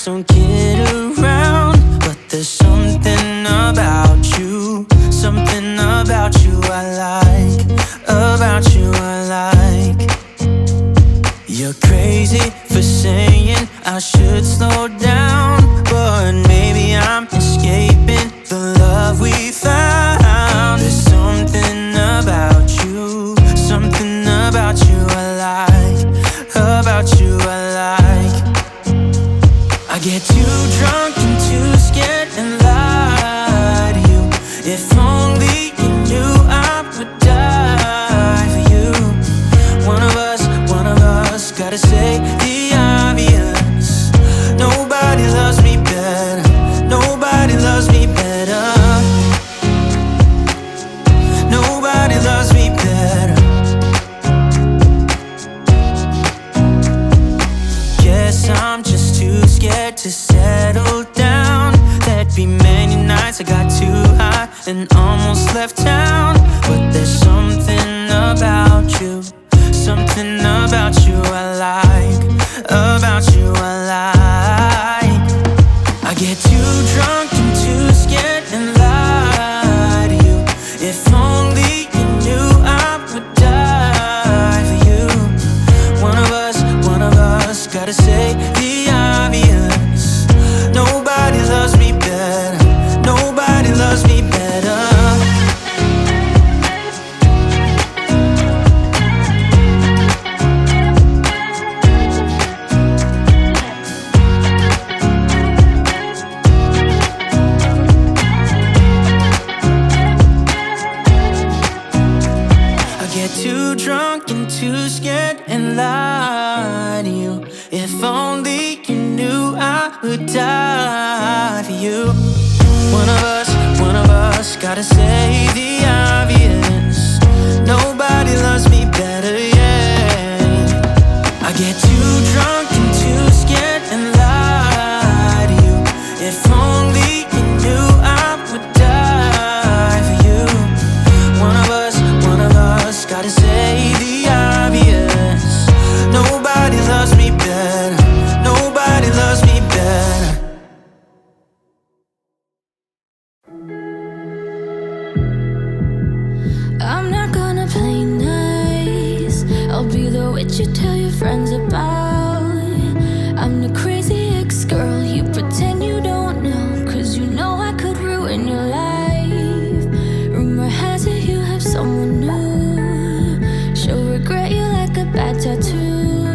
don't get around, but there's something about you, something about you I like, about you I like. You're crazy for saying I should slow down, but maybe I'm escaping the love we found. There's something about you, something about you I like, about you I like. I get too drunk and too scared and lie to you. If only you knew I would die for you. One of us gotta say the obvious. Nobody loves me better, nobody loves me better, nobody loves me better. Guess I'm just too scared to settle down. There'd be many nights I got too high and almost left town. But there's something about you, something about you I like, about you I like. I get too drunk and too scared and lie to you. If only you knew I would die for you. One of us gotta say the obvious. Nobody loves me better, nobody loves me better. I get too drunk and too scared and lie to you. If only you knew I would die for you. One of us gotta say the obvious. Nobody loves me better, yeah. I get too drunk and too scared and lie to you. If only you knew I would die for you. One of us gotta say the obvious. Nobody loves me better, nobody loves me better. I'm not gonna play nice. I'll be the witch you tell your friends about. I'm the crazy ex-girl you pretend you don't know, 'cause you know I could ruin your life. Rumor has it you have someone new. She'll regret you like a bad tattoo,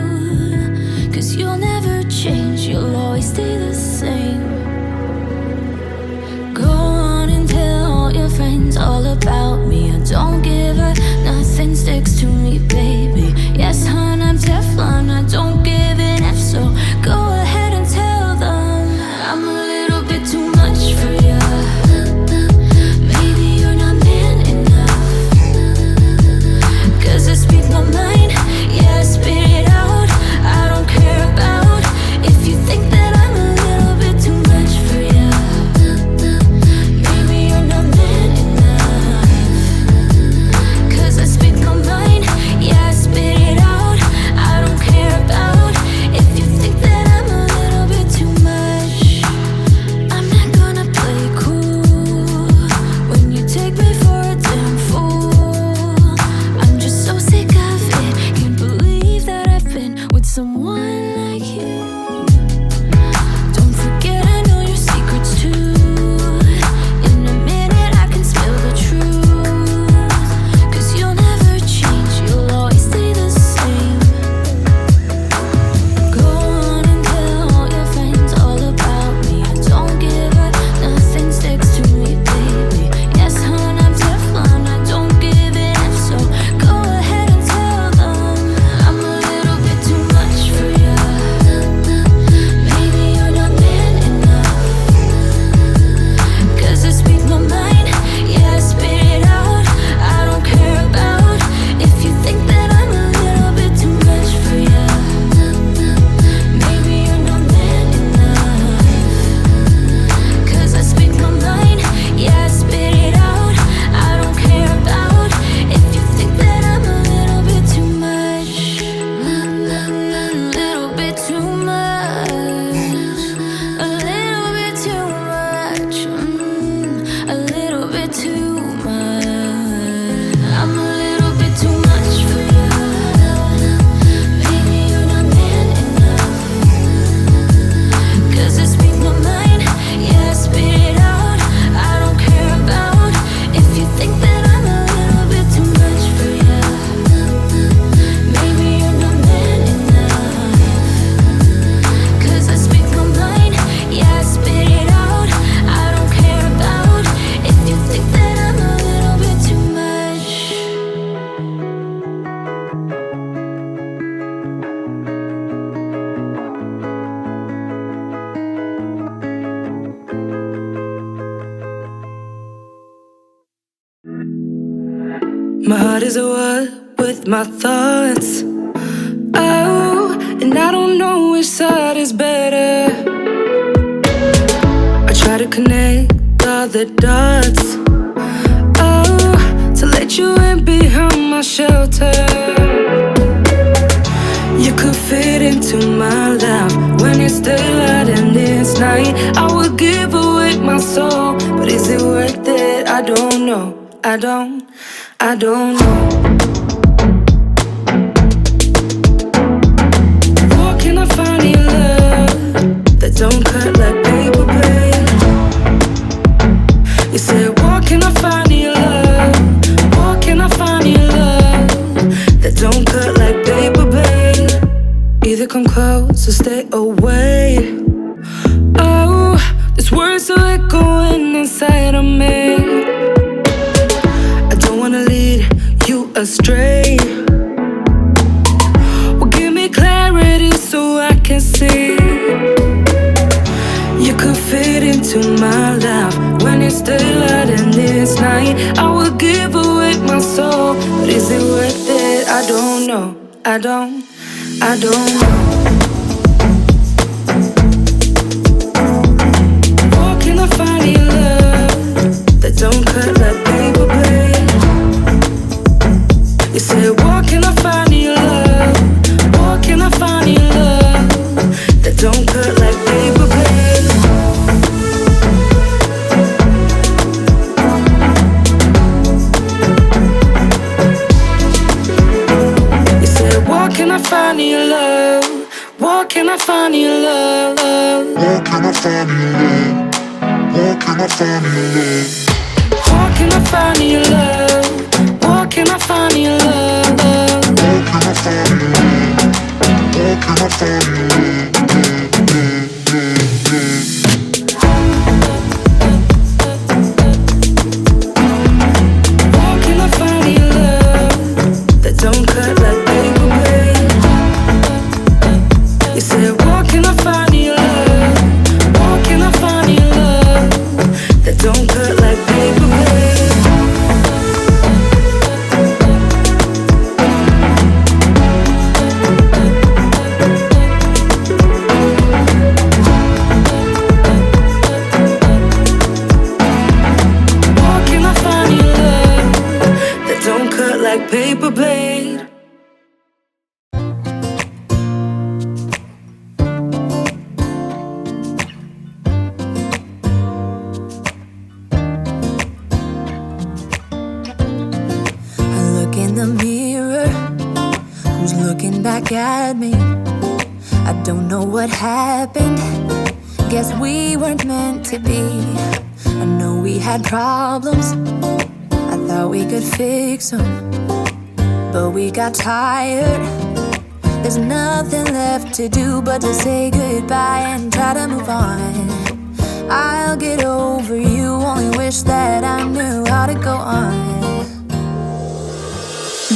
'cause you'll never change, you'll always stay the same. Go on and tell all your friends all about me. I don't give a nothing sticks to me, baby. Yes, hon, I'm Teflon, I don't give an F, so go ahead and tell them I'm a little bit too much for ya. Maybe you're not man enough, 'cause I speak my mind, yeah, I spit it out. I don't care about if you think that I'm a little bit too much for ya. Maybe you're not man enough, 'cause I speak my mind, yeah, I spit it out. I don't care. My heart is at war with my thoughts. Oh, and I don't know which side is better. I try to connect all the dots. Oh, to let you in behind my shelter. You could fit into my life when it's daylight and it's night. I would give away my soul, but is it worth it? I don't know. I don't know. Where can I find your love that don't cut like paper blade? You said, where can I find your love? Where can I find your love that don't cut like paper blade? Either come close or stay away. Oh, these words are echoing inside of me. I don't wanna lead you astray. Well, give me clarity so I can see. You could fit into my life when it's daylight and it's night. I would give away my soul, but is it worth it? I don't know. I don't know. Where can I find your love that don't cut like paper blade? You said, where can I find your love? Where can I find your love that don't cut like paper blade? You said, where can I find your love? Where can I find your love? Where can I find your love? Where can I find your love? Where can I find your love? Where can I find your love? Where can I find your love? Where can I find your love? Where can I find your love that don't cut like paper blade? You said, where can I find your love? Where can I find your love that don't cut like paper blade? Where can I find your love that don't cut like paper blade? I look in the mirror, who's looking back at me? I don't know what happened, guess we weren't meant to be. I know we had problems, I thought we could fix them, but we got tired. There's nothing left to do but to say goodbye and try to move on. I'll get over you, only wish that I knew how to go on.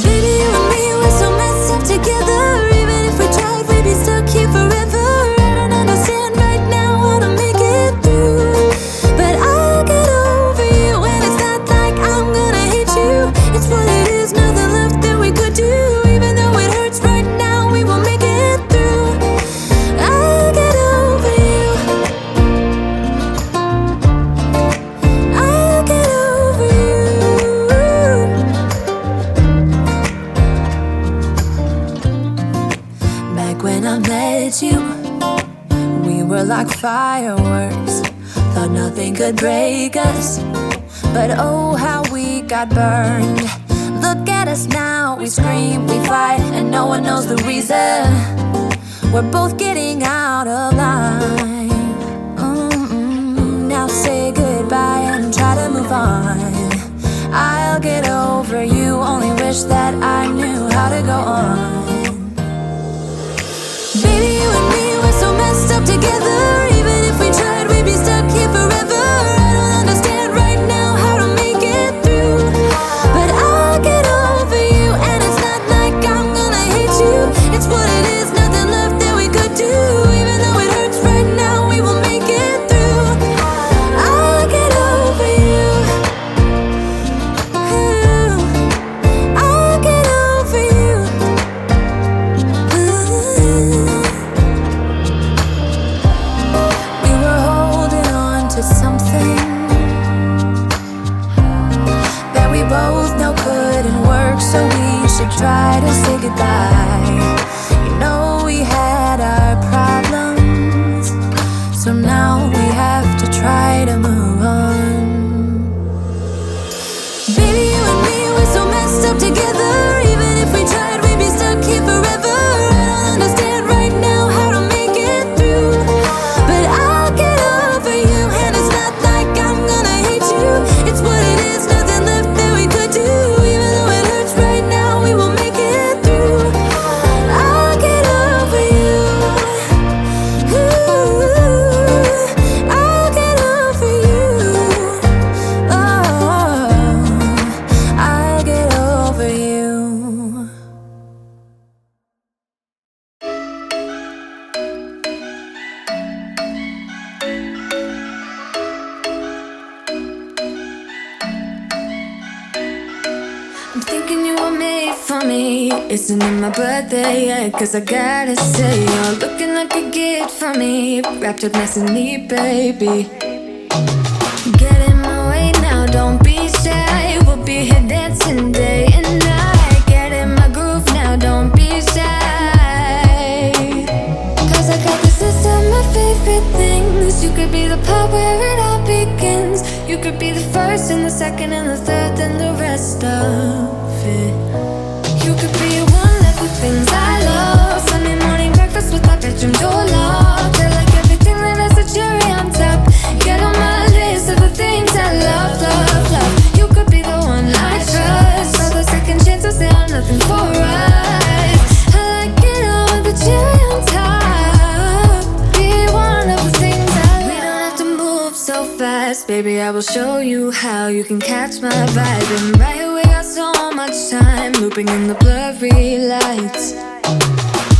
Baby, you and me, we're so messed up together. Even if we tried, we'd be stuck here forever. I don't understand right now how to make it through, but I'll get over you, and it's not like I'm gonna hate you. It's what it is, nothing left that we could do. Even though it hurts right now, we will make it through. I'll get over you. I'll get over you. Back when I met you, we were like fireworks. Thought nothing could break us, but oh how we got burned. Look at us now, we scream, we fight, and no one knows the reason. We're both getting out of line. Now say goodbye and try to move on. I'll get over you, only wish that I knew how to go on. Baby, you and me, we're so messed up together. Even if we tried, we'd be stuck here forever. I don't understand right now how to make it through, but I'll get over you, and it's not like I'm gonna hate you. It's what it is, nothing left that we could do. Even though it hurts right now, we will make it through. I'll get over you. to something that we both know couldn't work, so we should try to say goodbye. You know we had our problems, so now we have to try to move on. Baby, you and me, we're so messed up together. Even if we tried, we'd be stuck here forever. I don't understand right now how to make it through, but I'll get over you, and it's not like I'm gonna hate you. It's what it is, nothing left that we could do. Even though it hurts right now, we will make it through. I'll get over you. Ooh, I'll get over you. Oh, I'll get over you. I'm thinking you were made for me. Isn't it my birthday yet? Cause I gotta say, you're looking like a gift for me, wrapped up nice and neat, baby. Get in my way now, don't be shy. We'll be here dancing day and night. Get in my groove now, don't be shy. Cause I got this list of my favorite things. You could be the part where it all begins. You could be the first and the second and the third and the rest of it. You could be one of the things I love. Sunday morning breakfast with my bedroom door locked. I like everything that has a cherry on top. Get on my list of the things I love, love, love. You could be the one I trust. All the second chances, they are nothing for us. I like it all with the cherry on top. Be one of the things I love. We don't have to move so fast, baby, I will show you how you can catch my vibe. And right away, got so much time, looping in the blurry lights.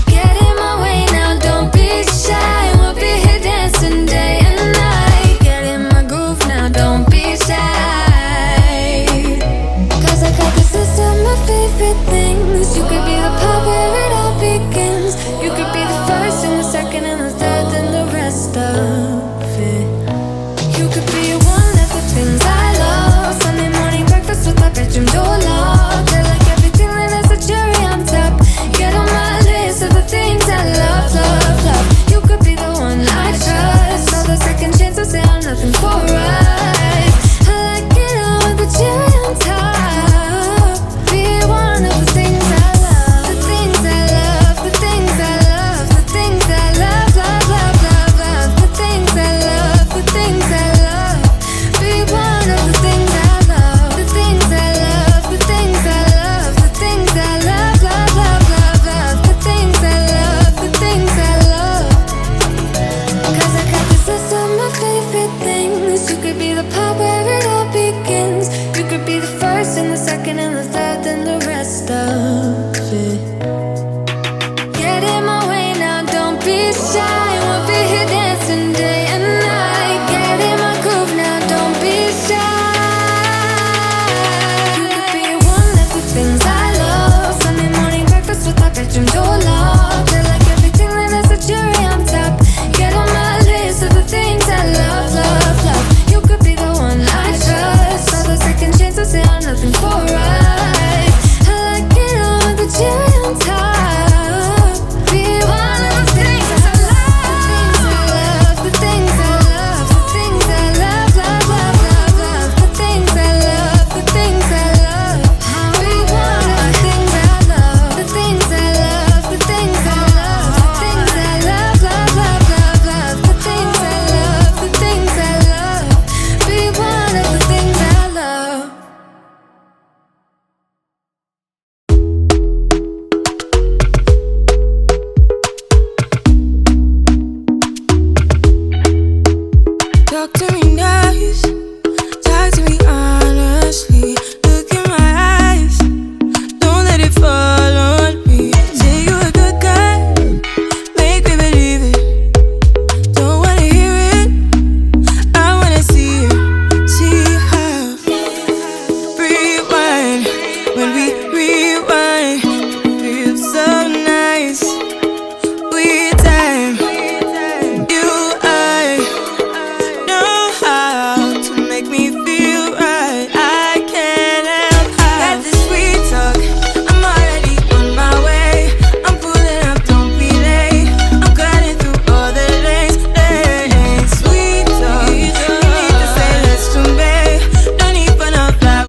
Get in my way now, don't be shy. We'll be here dancing day and night. Get in my groove now, don't be shy. Cause I got this list of my favorite things. You could be the part where it all begins. You could be the first and the second and the third and the rest of it. You could be one of the things I love. Sunday morning breakfast with my bedroom door locked. I like everything that has a cherry on top. Get on my list of the things I love, love, love. You could be the one I trust. All the second chances, they are nothing for us. I like it all with the cherry on top. Be one of the things I love. The things I love, the things I love, the things I love, love, love, love, love. The things I love, the things I love. Be one of the things I love. The things I love, the things I love, the things I love, love, love, love, love. The things I love, the things I love. Cause I got this list of my favorite things. You could be the part where it all begins. You could be the first and the second and the third and the rest of it. Get in my way now, don't be shy. We'll be here dancing day and night. Get in my groove now, don't be shy. You could be one of the things I love. Sunday morning breakfast with my bedroom door locked. I like everything that has a cherry on top. Get on my list of the things I love, love, love. You could be the one I trust. All the second chances, they are nothing for us. I like it all with the cherry on top. Be one of the things I love. The things I love, the things I love, the things I love, love, love, love, love. The things I love, the things I love. Be one of the things I love. The things I love, the things I love, the things I love, love, love, love, love. The things I love, the things I love. Be one of the things I love. Doctor